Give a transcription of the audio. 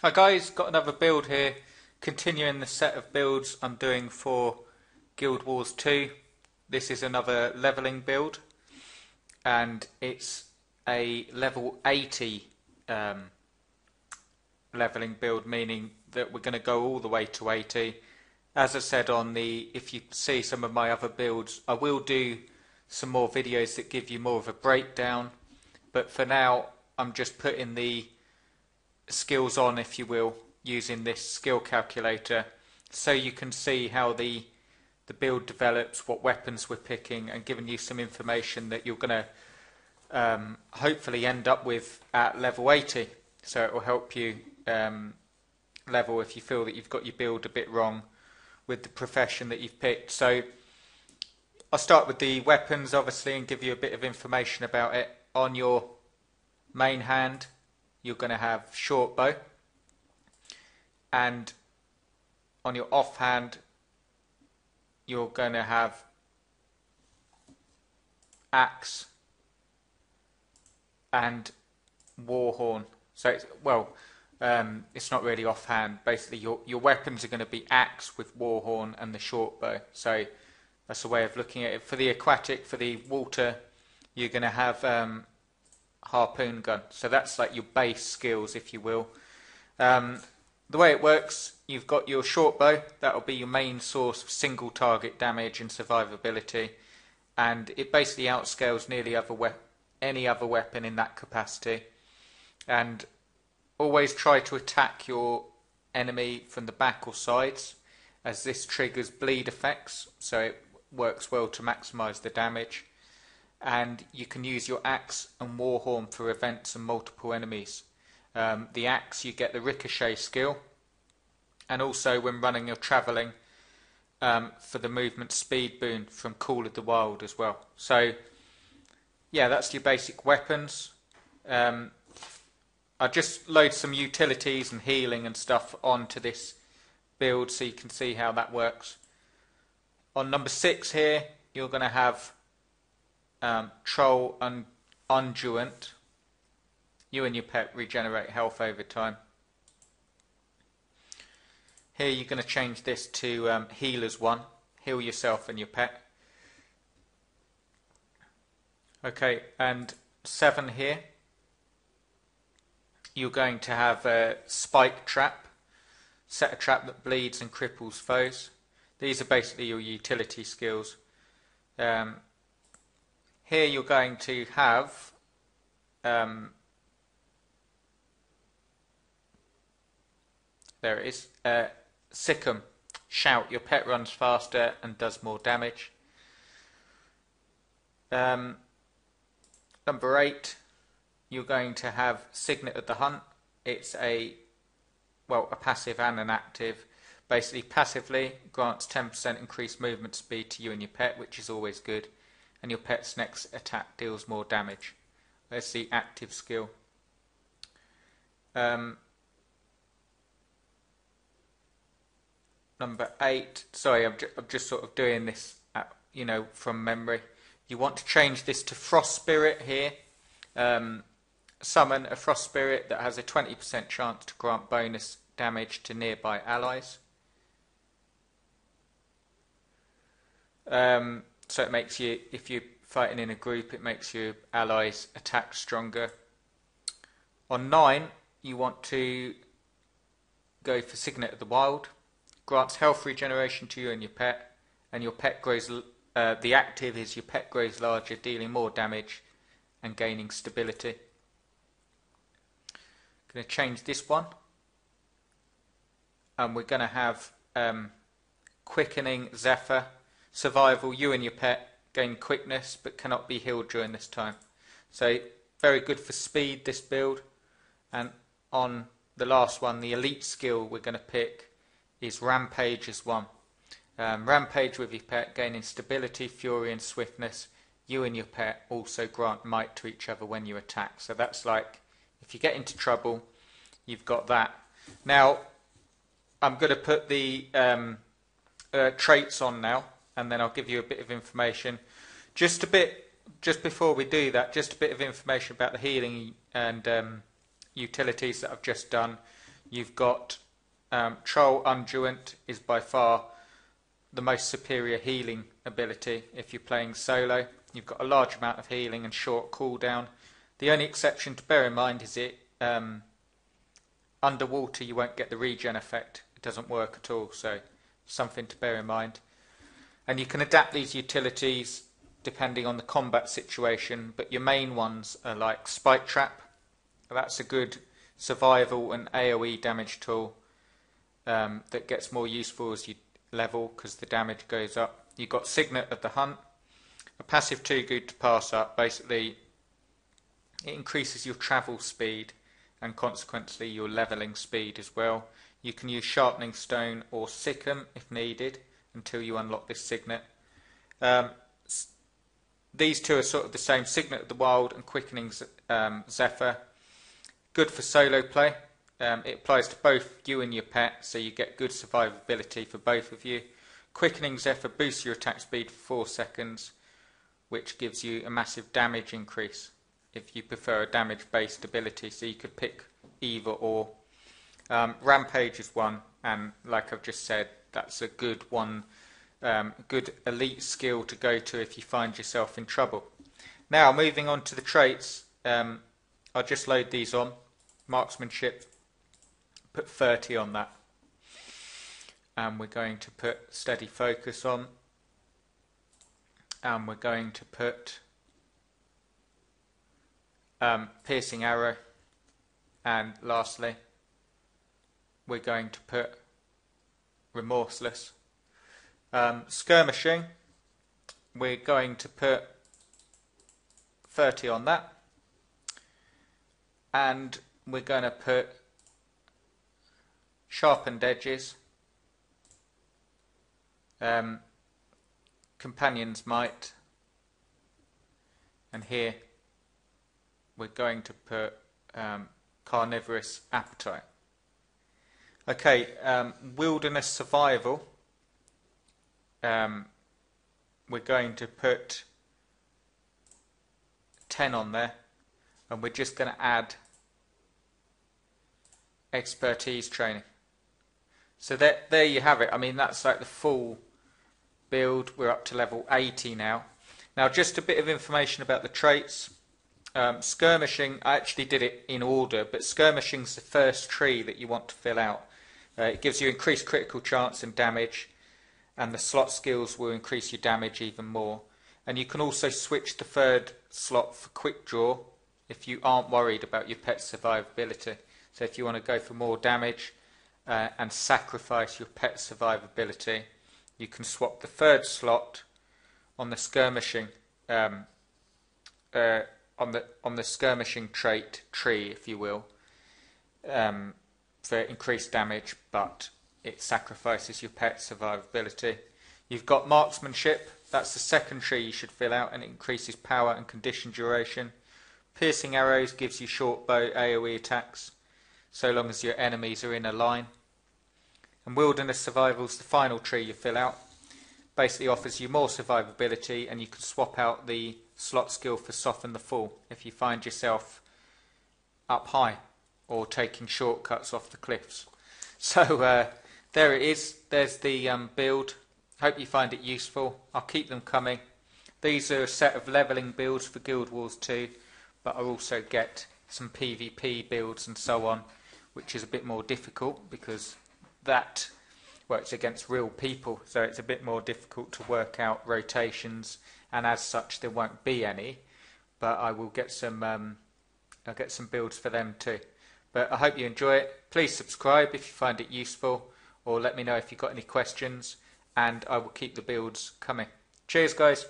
Hi guys, got another build here, continuing the set of builds I'm doing for Guild Wars 2. This is another leveling build, and it's a level 80 leveling build, meaning that we're going to go all the way to 80. As I said if you see some of my other builds, I will do some more videos that give you more of a breakdown, but for now I'm just putting the skills on, if you will, using this skill calculator, so you can see how the build develops, what weapons we're picking, and giving you some information that you're going to hopefully end up with at level 80. So it will help you level if you feel that you've got your build a bit wrong with the profession that you've picked. So I'll start with the weapons, obviously, and give you a bit of information about it. On your main hand, you're going to have short bow, and on your offhand you're going to have axe and warhorn. So it's not really offhand. Basically your weapons are going to be axe with warhorn and the short bow. So that's a way of looking at it. For the aquatic, for the water, you're going to have harpoon gun. So that's like your base skills, if you will. The way it works, you've got your short bow. That'll be your main source of single target damage and survivability, and it basically outscales nearly any other weapon in that capacity. And always try to attack your enemy from the back or sides, as this triggers bleed effects, so it works well to maximize the damage. And you can use your axe and warhorn for events and multiple enemies. The axe, you get the ricochet skill, and also when running or travelling, for the movement speed boon from Call of the Wild as well. So yeah, that's your basic weapons. I'll just load some utilities and healing and stuff onto this build so you can see how that works. On number 6 here, you're going to have Troll and Unduant. You and your pet regenerate health over time. Here you're going to change this to Healers 1. Heal yourself and your pet. Okay, and 7 here, you're going to have a Spike Trap. Set a trap that bleeds and cripples foes. These are basically your utility skills. Here you're going to have there it is, Sick'em, Shout. Your pet runs faster and does more damage. Number 8, you're going to have Signet of the Hunt. It's a passive and an active. Basically, passively grants 10% increased movement speed to you and your pet, which is always good, and your pet's next attack deals more damage. There's the active skill. Number 8, sorry, I'm just sort of doing this from memory. You want to change this to Frost Spirit here. Summon a Frost Spirit that has a 20% chance to grant bonus damage to nearby allies. So it makes you, if you're fighting in a group, it makes your allies attack stronger. On 9, you want to go for Signet of the Wild. Grants health regeneration to you and your pet, and your pet grows. The active is your pet grows larger, dealing more damage and gaining stability. Going to change this one, and we're going to have Quickening Zephyr. Survival, you and your pet gain quickness but cannot be healed during this time. So very good for speed, this build. And on the last one, the elite skill we're going to pick is Rampage as 1. Rampage with your pet, gaining stability, fury and swiftness. You and your pet also grant might to each other when you attack. So that's like, if you get into trouble, you've got that. Now, I'm going to put the traits on now, and then I'll give you a bit of information. Just before we do that, just a bit of information about the healing and utilities that I've just done. you've got Troll Unduant is by far the most superior healing ability if you're playing solo. You've got a large amount of healing and short cooldown. The only exception to bear in mind is underwater you won't get the regen effect. It doesn't work at all, so something to bear in mind. And you can adapt these utilities depending on the combat situation, but your main ones are like Spike Trap. That's a good survival and AoE damage tool that gets more useful as you level because the damage goes up. You've got Signet of the Hunt, a passive too good to pass up. Basically, it increases your travel speed and consequently your leveling speed as well. You can use Sharpening Stone or Sick'em if needed until you unlock this Signet. These two are sort of the same, Signet of the Wild and Quickening Zephyr. Good for solo play. It applies to both you and your pet, so you get good survivability for both of you. Quickening Zephyr boosts your attack speed for 4 seconds, which gives you a massive damage increase if you prefer a damage-based ability, so you could pick either or. Rampage is one, and like I've just said, that's a good one. Good elite skill to go to if you find yourself in trouble. Now moving on to the traits, I'll just load these on. Marksmanship, put 30 on that, and we're going to put Steady Focus on, and we're going to put Piercing Arrow, and lastly we're going to put Remorseless. Skirmishing, we're going to put 30 on that, and we're going to put Sharpened Edges, Companion's Might, and here we're going to put Carnivorous Appetite. Okay, Wilderness Survival, we're going to put 10 on there, and we're just going to add Expertise Training. So there you have it. I mean, that's like the full build. We're up to level 80 now. Now, just a bit of information about the traits. Skirmishing, I actually did it in order, but Skirmishing's the first tree that you want to fill out. It gives you increased critical chance and damage, and the slot skills will increase your damage even more. And you can also switch the third slot for Quick Draw if you aren't worried about your pet's survivability. So if you want to go for more damage and sacrifice your pet's survivability, you can swap the third slot on the skirmishing on the skirmishing trait tree, if you will, for increased damage, but it sacrifices your pet's survivability. You've got Marksmanship. That's the second tree you should fill out, and it increases power and condition duration. Piercing Arrows gives you short bow AoE attacks, so long as your enemies are in a line. And Wilderness Survival is the final tree you fill out. Basically offers you more survivability, and you can swap out the slot skill for Soften the Fall if you find yourself up high or taking shortcuts off the cliffs. So there it is. There's the build. Hope you find it useful. I'll keep them coming. These are a set of leveling builds for Guild Wars 2, but I'll also get some PvP builds and so on, which is a bit more difficult because that works against real people, so it's a bit more difficult to work out rotations, and as such there won't be any, but I will get some I'll get some builds for them too. But I hope you enjoy it. Please subscribe if you find it useful, or let me know if you've got any questions, and I will keep the builds coming. Cheers guys.